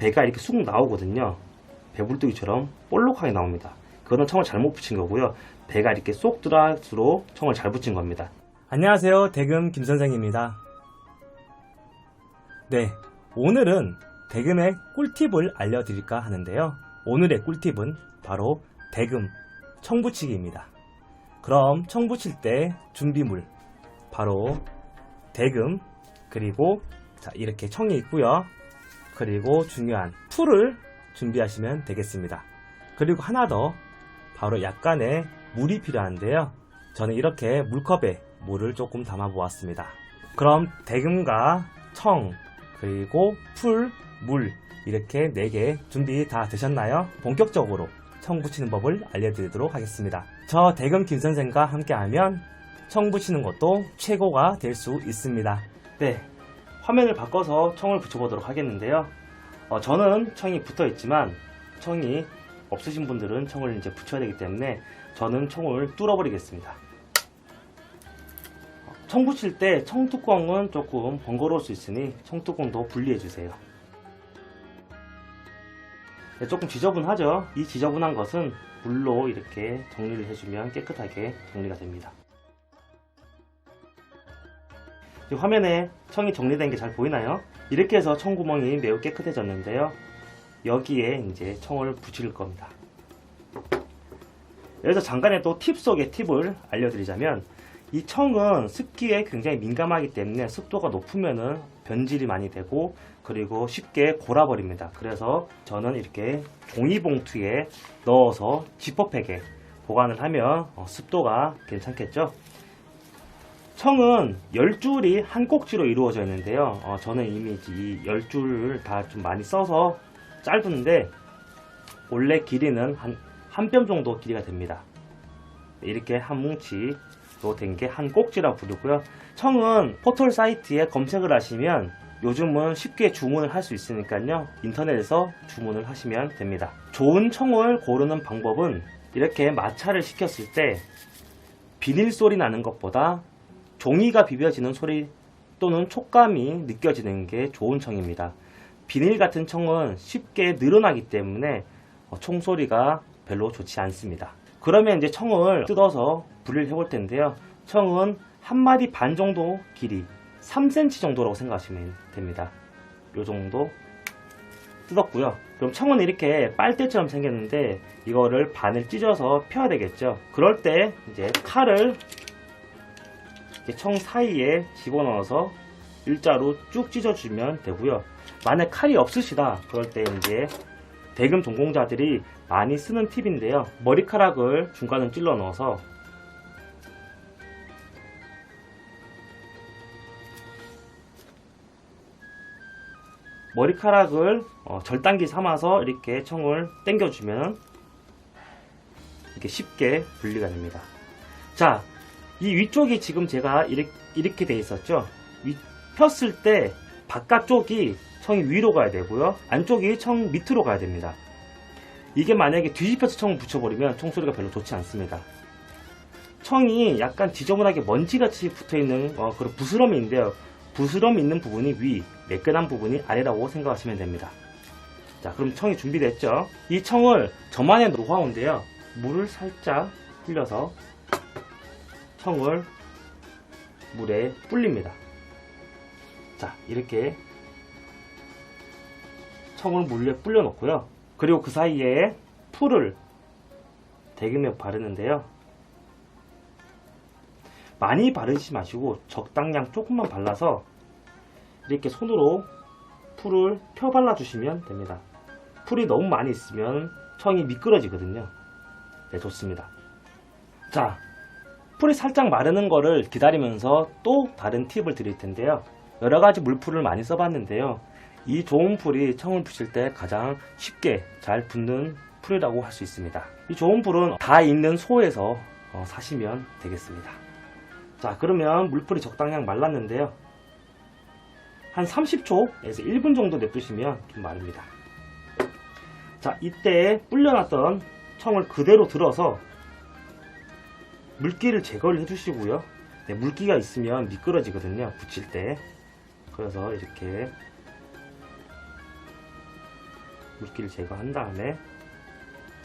배가 이렇게 쑥 나오거든요. 배불뚝이처럼 볼록하게 나옵니다. 그거는 청을 잘못 붙인 거고요. 배가 이렇게 쏙 들어갈수록 청을 잘 붙인 겁니다. 안녕하세요. 대금 김선생입니다. 네, 오늘은 대금의 꿀팁을 알려드릴까 하는데요. 오늘의 꿀팁은 바로 대금 청 붙이기입니다. 그럼 청 붙일 때 준비물 바로 대금, 그리고 이렇게 청이 있고요. 그리고 중요한 풀을 준비하시면 되겠습니다. 그리고 하나 더, 바로 약간의 물이 필요한데요. 저는 이렇게 물컵에 물을 조금 담아 보았습니다. 그럼 대금과 청, 그리고 풀, 물 이렇게 4개 준비 다 되셨나요? 본격적으로 청 붙이는 법을 알려드리도록 하겠습니다. 저 대금 김선생과 함께하면 청 붙이는 것도 최고가 될 수 있습니다. 네, 화면을 바꿔서 청을 붙여보도록 하겠는데요. 저는 청이 붙어 있지만 청이 없으신 분들은 청을 이제 붙여야 되기 때문에 저는 청을 뚫어버리겠습니다. 청 붙일 때 청뚜껑은 조금 번거로울 수 있으니 청뚜껑도 분리해 주세요. 네, 조금 지저분하죠? 이 지저분한 것은 물로 이렇게 정리를 해주면 깨끗하게 정리가 됩니다. 화면에 청이 정리된 게 잘 보이나요? 이렇게 해서 청구멍이 매우 깨끗해졌는데요. 여기에 이제 청을 붙일 겁니다. 여기서 잠깐의 또 팁 속의 팁을 알려드리자면, 이 청은 습기에 굉장히 민감하기 때문에 습도가 높으면은 변질이 많이 되고 그리고 쉽게 골아버립니다. 그래서 저는 이렇게 종이봉투에 넣어서 지퍼백에 보관을 하면 습도가 괜찮겠죠. 청은 10줄이 한 꼭지로 이루어져 있는데요. 저는 이미 이 10줄을 다 좀 많이 써서 짧은데 원래 길이는 한 뼘 정도 길이가 됩니다. 이렇게 한 뭉치로 된 게 한 꼭지라 부르고요. 청은 포털 사이트에 검색을 하시면 요즘은 쉽게 주문을 할 수 있으니까요. 인터넷에서 주문을 하시면 됩니다. 좋은 청을 고르는 방법은 이렇게 마찰을 시켰을 때 비닐 소리 나는 것보다 종이가 비벼지는 소리 또는 촉감이 느껴지는 게 좋은 청입니다. 비닐 같은 청은 쉽게 늘어나기 때문에 총소리가 별로 좋지 않습니다. 그러면 이제 청을 뜯어서 분리를 해볼 텐데요. 청은 1마디 반 정도 길이, 3cm 정도라고 생각하시면 됩니다. 요 정도 뜯었고요. 그럼 청은 이렇게 빨대처럼 생겼는데 이거를 반을 찢어서 펴야 되겠죠. 그럴 때 이제 칼을 청 사이에 집어넣어서 일자로 쭉 찢어주면 되고요. 만약 칼이 없으시다 그럴 때 이제 대금 전공자들이 많이 쓰는 팁인데요. 머리카락을 중간을 찔러 넣어서 머리카락을 절단기 삼아서 이렇게 청을 당겨주면 이렇게 쉽게 분리가 됩니다. 자, 이 위쪽이 지금 제가 이렇게 돼 있었죠. 폈을 때 바깥쪽이 청이 위로 가야 되고요. 안쪽이 청 밑으로 가야 됩니다. 이게 만약에 뒤집혀서 청을 붙여버리면 청소리가 별로 좋지 않습니다. 청이 약간 지저분하게 먼지같이 붙어있는 그런 부스럼이 있는데요. 부스럼 있는 부분이 위, 매끈한 부분이 아래라고 생각하시면 됩니다. 자, 그럼 청이 준비됐죠? 이 청을 저만의 노하우인데요. 물을 살짝 흘려서 청을 물에 불립니다. 자, 이렇게 청을 물에 불려 놓고요. 그리고 그 사이에 풀을 대금에 바르는데요. 많이 바르지 마시고 적당량 조금만 발라서 이렇게 손으로 풀을 펴 발라주시면 됩니다. 풀이 너무 많이 있으면 청이 미끄러지거든요. 네, 좋습니다. 자, 풀이 살짝 마르는 거를 기다리면서 또 다른 팁을 드릴 텐데요. 여러가지 물풀을 많이 써봤는데요. 이 좋은 풀이 청을 붙일 때 가장 쉽게 잘 붙는 풀이라고 할 수 있습니다. 이 좋은 풀은 다 있는 소에서 사시면 되겠습니다. 자, 그러면 물풀이 적당량 말랐는데요. 한 30초에서 1분 정도 냅두시면 좀 마릅니다. 자, 이때 불려놨던 청을 그대로 들어서 물기를 제거를 해주시고요. 네, 물기가 있으면 미끄러지거든요, 붙일 때. 그래서 이렇게 물기를 제거한 다음에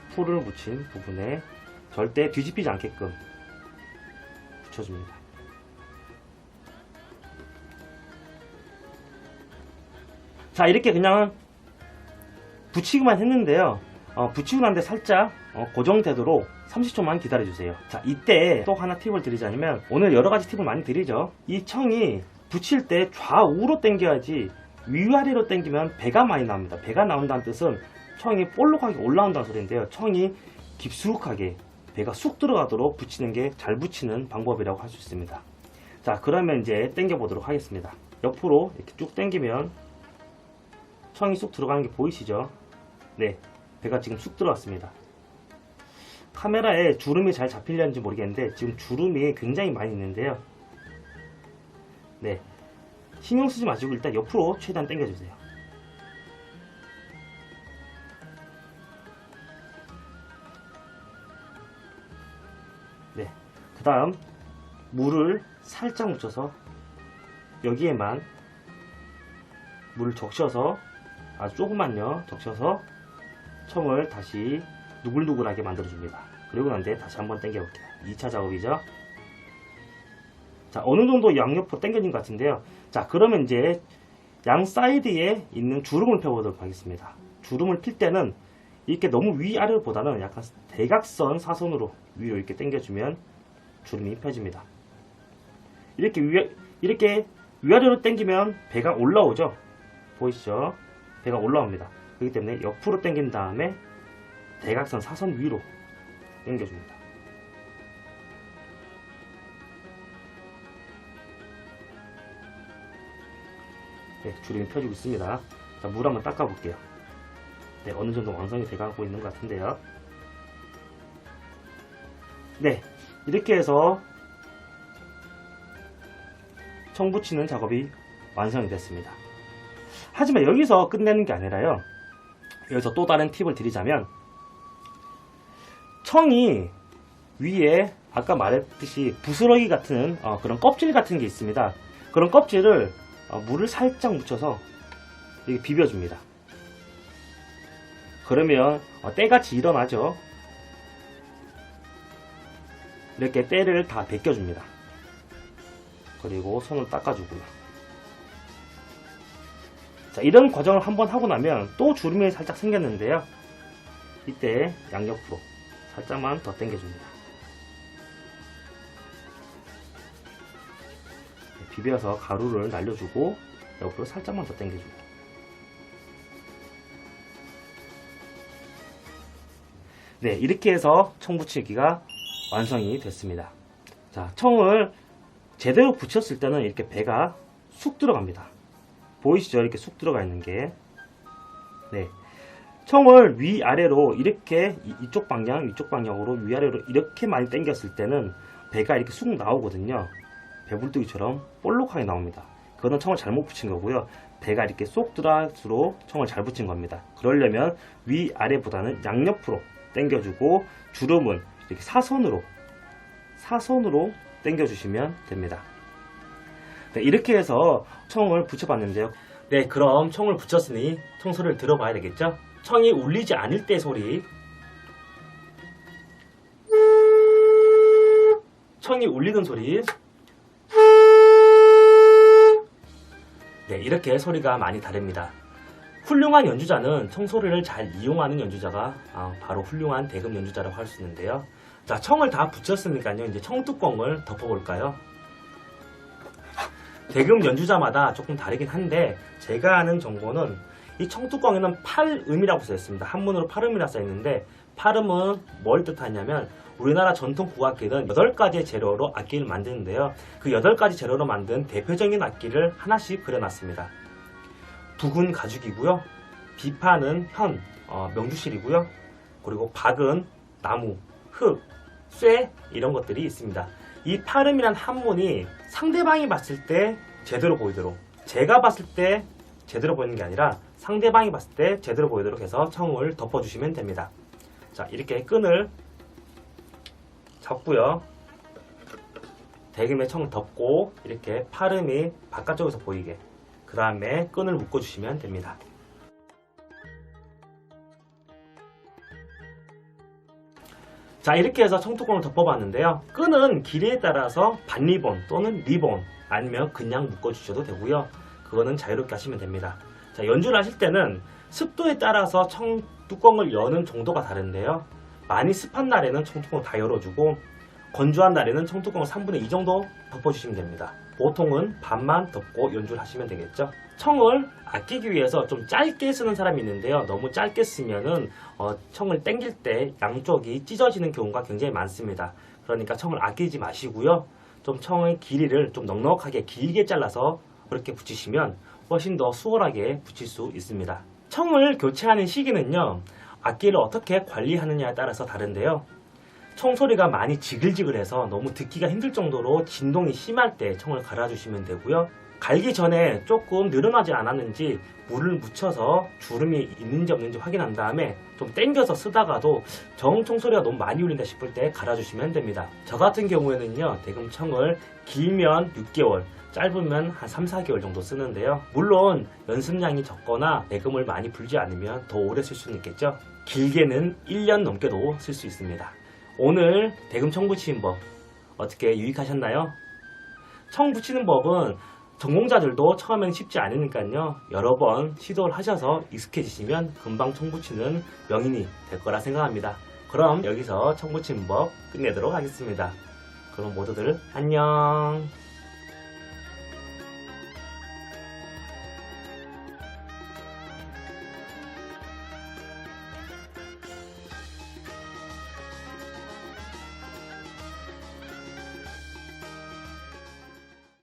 풀을 묻힌 부분에 절대 뒤집히지 않게끔 붙여줍니다. 자, 이렇게 그냥 붙이기만 했는데요. 붙이고 난데 살짝 고정되도록 30초만 기다려주세요. 자, 이때 또 하나 팁을 드리자면, 오늘 여러가지 팁을 많이 드리죠. 이 청이 붙일 때 좌우로 당겨야지 위아래로 당기면 배가 많이 나옵니다. 배가 나온다는 뜻은 청이 볼록하게 올라온다는 소리인데요. 청이 깊숙하게 배가 쑥 들어가도록 붙이는 게 잘 붙이는 방법이라고 할 수 있습니다. 자, 그러면 이제 당겨 보도록 하겠습니다. 옆으로 이렇게 쭉 당기면 청이 쑥 들어가는 게 보이시죠? 네, 배가 지금 쑥 들어갔습니다. 카메라에 주름이 잘 잡히려는지 모르겠는데 지금 주름이 굉장히 많이 있는데요. 네, 신경 쓰지 마시고 일단 옆으로 최대한 당겨주세요. 네, 그 다음 물을 살짝 묻혀서 여기에만 물을 적셔서, 아주 조금만요, 적셔서 청을 다시 누글누글하게 만들어줍니다. 그리고 난 뒤에 다시 한번 당겨 볼게요. 2차 작업이죠. 자, 어느 정도 양옆으로 당겨진 것 같은데요. 자, 그러면 이제 양 사이드에 있는 주름을 펴보도록 하겠습니다. 주름을 필 때는 이렇게 너무 위아래보다는 약간 대각선 사선으로 위로 이렇게 당겨주면 주름이 펴집니다. 이렇게 위아래로 당기면 배가 올라오죠. 보이시죠? 배가 올라옵니다. 그렇기 때문에 옆으로 당긴 다음에 대각선 사선 위로 당겨줍니다. 네, 주름이 펴지고 있습니다. 자, 물 한번 닦아볼게요. 네, 어느 정도 완성이 돼가고 있는 것 같은데요. 네, 이렇게 해서 청 붙이는 작업이 완성이 됐습니다. 하지만 여기서 끝내는 게 아니라요. 여기서 또 다른 팁을 드리자면, 청이 위에 아까 말했듯이 부스러기 같은 그런 껍질 같은 게 있습니다. 그런 껍질을 물을 살짝 묻혀서 이렇게 비벼줍니다. 그러면 때같이 일어나죠. 이렇게 때를 다 벗겨줍니다. 그리고 손을 닦아주고요. 자, 이런 과정을 한번 하고 나면 또 주름이 살짝 생겼는데요. 이때 양옆으로 살짝만 더 당겨줍니다. 비벼서 가루를 날려주고 옆으로 살짝만 더 당겨주고. 네, 이렇게 해서 청 붙이기가 완성이 됐습니다. 자, 청을 제대로 붙였을 때는 이렇게 배가 쑥 들어갑니다. 보이시죠? 이렇게 쑥 들어가 있는 게. 네, 청을 위아래로 이렇게 이쪽 방향으로 위아래로 이렇게 많이 당겼을 때는 배가 이렇게 쑥 나오거든요. 배불뚝이처럼 볼록하게 나옵니다. 그거는 청을 잘못 붙인 거고요. 배가 이렇게 쏙 들어갈수록 청을 잘 붙인 겁니다. 그러려면 위아래보다는 양옆으로 당겨주고 주름은 이렇게 사선으로 당겨주시면 됩니다. 네, 이렇게 해서 청을 붙여봤는데요. 네, 그럼 청을 붙였으니 청소를 들어봐야 되겠죠? 청이 울리지 않을 때 소리, 청이 울리는 소리, 네, 이렇게 소리가 많이 다릅니다. 훌륭한 연주자는 청소리를 잘 이용하는 연주자가 바로 훌륭한 대금 연주자라고 할 수 있는데요. 자, 청을 다 붙였으니까요. 이제 청뚜껑을 덮어볼까요? 대금 연주자마다 조금 다르긴 한데 제가 아는 정보는 이 청뚜껑에는 팔음이라고 써있습니다. 한문으로 팔음이라 써있는데 팔음은 뭘 뜻하냐면 우리나라 전통 국악기는 8가지의 재료로 악기를 만드는데요. 그 8가지 재료로 만든 대표적인 악기를 하나씩 그려놨습니다. 북은 가죽이고요. 비파는 현, 명주실이고요. 그리고 박은 나무, 흙, 쇠 이런 것들이 있습니다. 이 팔음이란 한문이 상대방이 봤을 때 제대로 보이도록, 제가 봤을 때 제대로 보이는 게 아니라 상대방이 봤을 때 제대로 보이도록 해서 청을 덮어주시면 됩니다. 자, 이렇게 끈을 잡고요. 대금에 청을 덮고 이렇게 팔음이 바깥쪽에서 보이게 그 다음에 끈을 묶어주시면 됩니다. 자, 이렇게 해서 청뚜껑을 덮어봤는데요. 끈은 길이에 따라서 반리본 또는 리본 아니면 그냥 묶어주셔도 되고요. 그거는 자유롭게 하시면 됩니다. 자, 연주를 하실 때는 습도에 따라서 청뚜껑을 여는 정도가 다른데요. 많이 습한 날에는 청뚜껑을 다 열어주고 건조한 날에는 청뚜껑을 3분의 2 정도 덮어주시면 됩니다. 보통은 반만 덮고 연주를 하시면 되겠죠. 청을 아끼기 위해서 좀 짧게 쓰는 사람이 있는데요. 너무 짧게 쓰면은 청을 당길 때 양쪽이 찢어지는 경우가 굉장히 많습니다. 그러니까 청을 아끼지 마시고요. 좀 청의 길이를 좀 넉넉하게 길게 잘라서 그렇게 붙이시면 훨씬 더 수월하게 붙일 수 있습니다. 청을 교체하는 시기는요. 악기를 어떻게 관리하느냐에 따라서 다른데요. 청 소리가 많이 지글지글해서 너무 듣기가 힘들 정도로 진동이 심할 때 청을 갈아주시면 되고요. 갈기 전에 조금 늘어나지 않았는지 물을 묻혀서 주름이 있는지 없는지 확인한 다음에 좀 당겨서 쓰다가도 정 청소리가 너무 많이 울린다 싶을 때 갈아주시면 됩니다. 저 같은 경우에는요, 대금 청을 길면 6개월, 짧으면 한 3, 4개월 정도 쓰는데요. 물론 연습량이 적거나 대금을 많이 불지 않으면 더 오래 쓸 수는 있겠죠. 길게는 1년 넘게도 쓸 수 있습니다. 오늘 대금 청 붙이는 법 어떻게 유익하셨나요? 청 붙이는 법은 전공자들도 처음엔 쉽지 않으니까요. 여러 번 시도를 하셔서 익숙해지시면 금방 청 붙이는 명인이 될 거라 생각합니다. 그럼 여기서 청 붙이는 법 끝내도록 하겠습니다. 그럼 모두들 안녕.